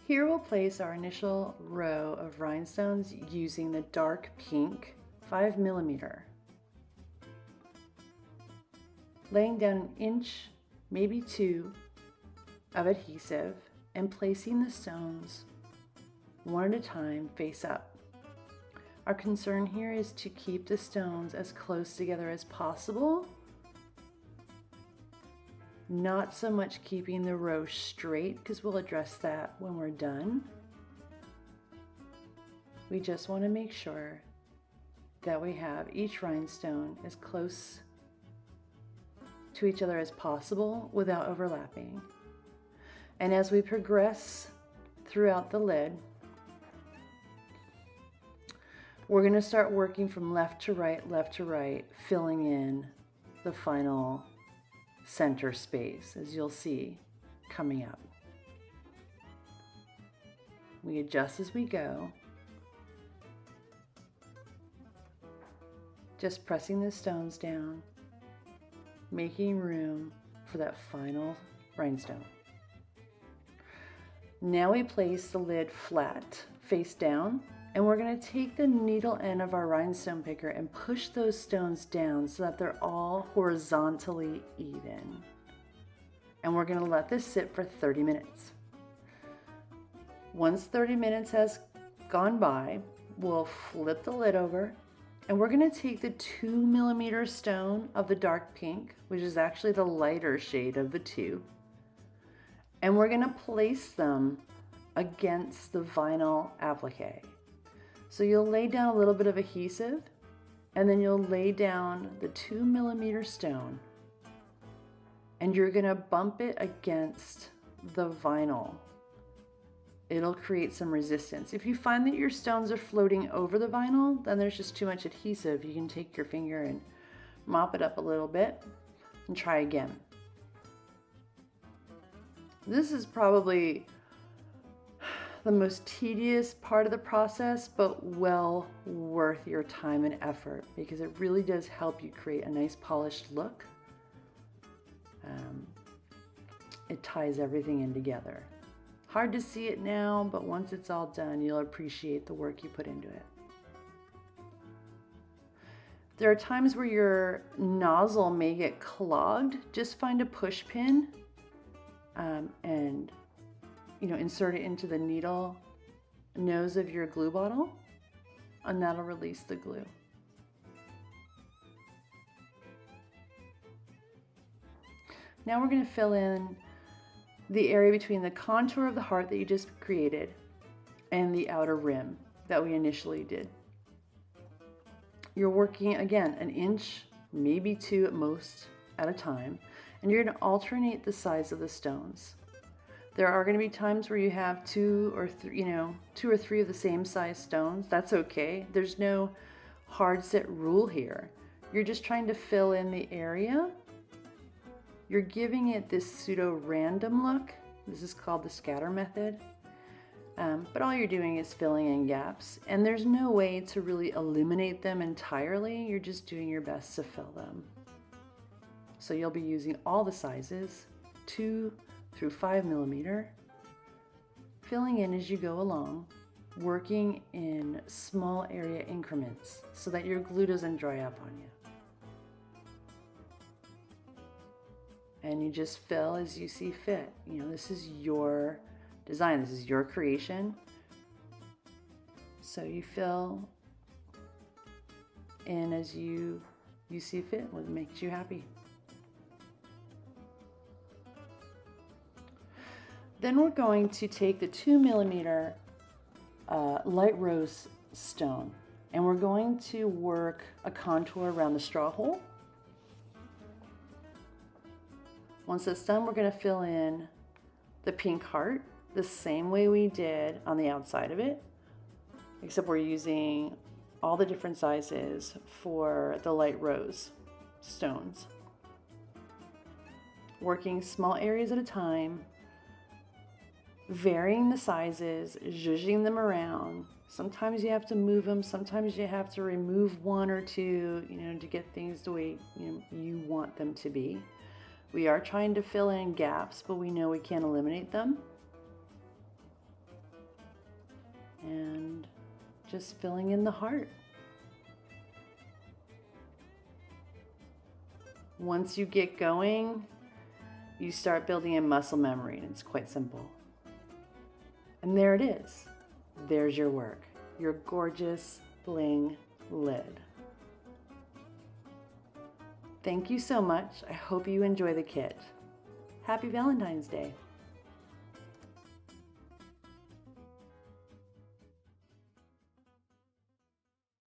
Here we'll place our initial row of rhinestones using the dark pink 5mm. Laying down an inch, maybe 2, of adhesive and placing the stones one at a time face up. Our concern here is to keep the stones as close together as possible, not so much keeping the row straight, because we'll address that when we're done. We just want to make sure that we have each rhinestone as close to each other as possible without overlapping. And as we progress throughout the lid, we're going to start working from left to right, filling in the final center space, as you'll see coming up. We adjust as we go, just pressing the stones down, making room for that final rhinestone. Now we place the lid flat, face down, and we're going to take the needle end of our rhinestone picker and push those stones down so that they're all horizontally even. And we're going to let this sit for 30 minutes. Once 30 minutes has gone by, we'll flip the lid over, and we're going to take the 2mm stone of the dark pink, which is actually the lighter shade of the two, and we're going to place them against the vinyl applique. So you'll lay down a little bit of adhesive, and then you'll lay down the 2mm stone, and you're going to bump it against the vinyl. It'll create some resistance. If you find that your stones are floating over the vinyl, then there's just too much adhesive. You can take your finger and mop it up a little bit and try again. This is probably the most tedious part of the process, but well worth your time and effort, because it really does help you create a nice polished look. It ties everything in together. Hard to see it now, but once it's all done, you'll appreciate the work you put into it. There are times where your nozzle may get clogged. Just find a push pin and insert it into the needle nose of your glue bottle, and that'll release the glue. Now we're going to fill in the area between the contour of the heart that you just created and the outer rim that we initially did. You're working, again, an inch, maybe 2 at most at a time, and you're going to alternate the size of the stones. There are going to be times where you have 2 or 3 of the same size stones. That's okay. There's no hard set rule here. You're just trying to fill in the area. You're giving it this pseudo-random look. This is called the scatter method. But all you're doing is filling in gaps, and there's no way to really eliminate them entirely. You're just doing your best to fill them. So you'll be using all the sizes, 2 through 5mm, filling in as you go along, working in small area increments so that your glue doesn't dry up on you. And you just fill as you see fit. This is your design. This is your creation. So you fill in as you see fit, what makes you happy. Then we're going to take the 2mm light rose stone, and we're going to work a contour around the straw hole. Once that's done, we're going to fill in the pink heart the same way we did on the outside of it, except we're using all the different sizes for the light rose stones. Working small areas at a time, varying the sizes, zhuzhing them around. Sometimes you have to move them, sometimes you have to remove 1 or 2, to get things the way you want them to be. We are trying to fill in gaps, but we know we can't eliminate them. just filling in the heart. Once you get going, you start building in muscle memory, and it's quite simple. And there it is. There's your work, your gorgeous bling lid. Thank you so much. I hope you enjoy the kit. Happy Valentine's Day.